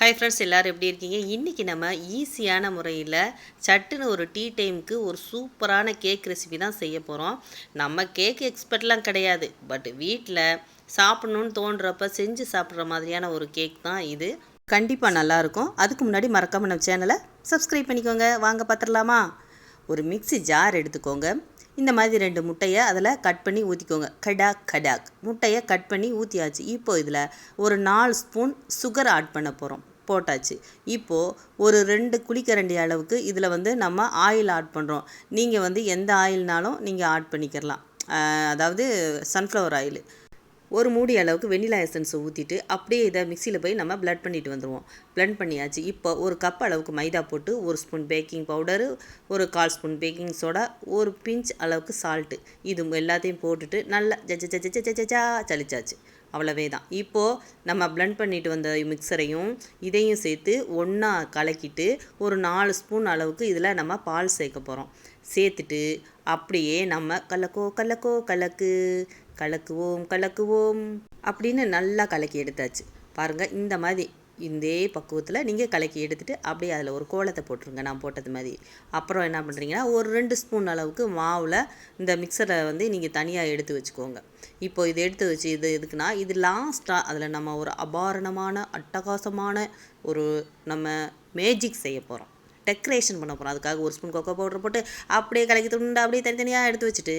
Hi friends, எல்லோரும் எப்படி இருக்கீங்க? இன்றைக்கி நம்ம ஈஸியான முறையில் சட்டுன்னு ஒரு டீ டைமுக்கு ஒரு சூப்பரான கேக் ரெசிபி தான் செய்ய போகிறோம். நம்ம கேக் எக்ஸ்பர்ட்லாம் கிடையாது, பட் வீட்டில் சாப்பிட்ணுன்னு தோன்றப்ப செஞ்சு சாப்பிட்ற மாதிரியான ஒரு கேக் தான் இது. கண்டிப்பாக நல்லாயிருக்கும். அதுக்கு முன்னாடி மறக்காமல் நம்ம சேனலை சப்ஸ்கிரைப் பண்ணிக்கோங்க. வாங்க பார்த்துடலாமா? ஒரு மிக்ஸி ஜார் எடுத்துக்கோங்க. இந்த மாதிரி 2 முட்டையை அதில் கட் பண்ணி ஊற்றிக்கோங்க. கடாக் முட்டையை கட் பண்ணி ஊற்றியாச்சு. இப்போது இதில் ஒரு 4 ஸ்பூன் சுகர் ஆட் பண்ண போகிறோம். போட்டாச்சு. இப்போது ஒரு 2 குழிக்கரண்டி அளவுக்கு இதில் நம்ம ஆயில் ஆட் பண்ணுறோம். நீங்கள் எந்த ஆயில்னாலும் நீங்கள் ஆட் பண்ணிக்கிறலாம். அதாவது சன்ஃப்ளவர் ஆயில். ஒரு மூடி அளவுக்கு வெண்ணிலா எசன்ஸை ஊற்றிட்டு அப்படியே இதை மிக்சியில் போய் நம்ம பிளெண்ட் பண்ணிட்டு வந்துடுவோம். பிளெண்ட் பண்ணியாச்சு. இப்போ ஒரு கப் அளவுக்கு மைதா போட்டு 1 ஸ்பூன் பேக்கிங் பவுடரு, ஒரு 1/4 ஸ்பூன் பேக்கிங் சோடா, ஒரு பிஞ்ச் அளவுக்கு சால்ட்டு, இது எல்லாத்தையும் போட்டுட்டு நல்லா சலிச்சாச்சு. அவ்வளவே தான். இப்போது நம்ம பிளெண்ட் பண்ணிட்டு வந்த மிக்சரையும் இதையும் சேர்த்து ஒன்றா கலக்கிட்டு ஒரு 4 ஸ்பூன் அளவுக்கு இதில் நம்ம பால் சேர்க்க போகிறோம். சேர்த்துட்டு அப்படியே நம்ம கலக்குவோம் அப்படின்னு நல்லா கலக்கி எடுத்தாச்சு. பாருங்கள், இந்த மாதிரி இதே பக்குவத்தில் நீங்கள் கலக்கி எடுத்துகிட்டு அப்படியே அதில் ஒரு கோலத்தை போட்டுருங்க, நான் போட்டது மாதிரி. அப்புறம் என்ன பண்ணுறீங்கன்னா, ஒரு 2 ஸ்பூன் அளவுக்கு மாவில் இந்த மிக்சரை நீங்கள் தனியாக எடுத்து வச்சுக்கோங்க. இப்போது இது எடுத்து வச்சு இது எதுக்குன்னா, இது லாஸ்ட்டாக அதில் நம்ம ஒரு அபாரணமான அட்டகாசமான ஒரு நம்ம மேஜிக் செய்ய போகிறோம், டெக்கரேஷன் பண்ண போகிறோம். அதுக்காக 1 ஸ்பூன் கொக்கோ பவுடர் போட்டு அப்படியே கலக்கி துண்டு அப்படியே தனித்தனியாக எடுத்து வச்சுட்டு,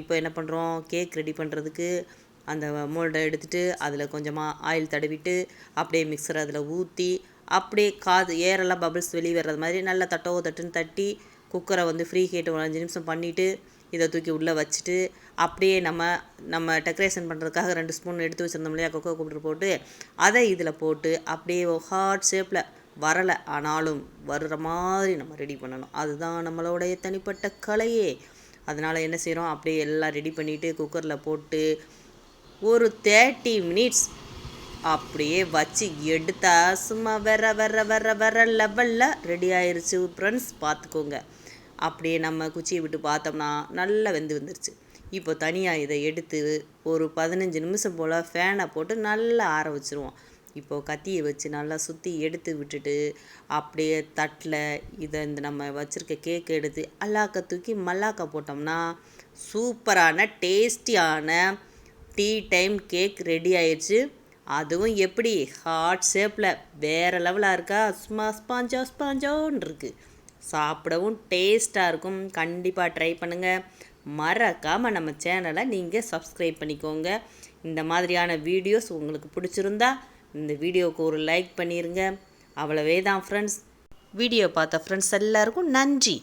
இப்போ என்ன பண்ணுறோம், கேக் ரெடி பண்ணுறதுக்கு அந்த மோல்டை எடுத்துகிட்டு அதில் கொஞ்சமாக ஆயில் தடவிட்டு அப்படியே மிக்சரை அதில் ஊற்றி அப்படியே ஏரெல்லாம் பபிள்ஸ் வெளியே வர்றது மாதிரி நல்லா தட்டுன்னு தட்டி குக்கரை ஃப்ரீ ஹீட் ஒரு 5 நிமிஷம் பண்ணிவிட்டு இதை தூக்கி உள்ளே வச்சுட்டு அப்படியே நம்ம டெக்கரேஷன் பண்ணுறதுக்காக 2 ஸ்பூன் எடுத்து வச்சுருந்தோம் இல்லையா, கொக்கோ பவுடர் போட்டு அதை இதில் போட்டு அப்படியே ஹார்ட் ஷேப்பில் வரலை ஆனாலும் வர்ற மாதிரி நம்ம ரெடி பண்ணணும். அதுதான் நம்மளோடைய தனிப்பட்ட கலையே. அதனால் என்ன செய்கிறோம், அப்படியே எல்லாம் ரெடி பண்ணிவிட்டு குக்கரில் போட்டு ஒரு 30 மினிட்ஸ் அப்படியே வச்சு எடுத்தா சும்மா வேற லெவலில் ரெடி ஆயிடுச்சு ஃப்ரெண்ட்ஸ். பார்த்துக்கோங்க. அப்படியே நம்ம குச்சியை விட்டு பார்த்தோம்னா நல்லா வந்துருச்சு. இப்போ தனியாக இதை எடுத்து ஒரு 15 நிமிஷம் போல் ஃபேனை போட்டு நல்லா ஆற வச்சுருவோம். இப்போது கத்தியை வச்சு நல்லா சுற்றி எடுத்து விட்டுட்டு அப்படியே தட்டில் இதை நம்ம வச்சுருக்க கேக் எடுத்து அல்லாக்க தூக்கி மல்லாக்க போட்டோம்னா சூப்பரான டேஸ்டியான டீ டைம் கேக் ரெடி ஆயிடுச்சு. அதுவும் எப்படி ஹார்ட் ஷேப்பில் வேறு லெவலாக இருக்கா, சும்மா ஸ்பாஞ்சோன்னு இருக்குது. சாப்பிடவும் டேஸ்ட்டாக இருக்கும். கண்டிப்பாக ட்ரை பண்ணுங்கள். மறக்காமல் நம்ம சேனலை நீங்கள் சப்ஸ்கிரைப் பண்ணிக்கோங்க. இந்த மாதிரியான வீடியோஸ் உங்களுக்கு பிடிச்சிருந்தா இந்த வீடியோவுக்கு ஒரு லைக் பண்ணிடுங்க. அவ்வளவே தான் ஃப்ரெண்ட்ஸ். வீடியோ பார்த்த ஃப்ரெண்ட்ஸ் எல்லாருக்கும் நன்றி.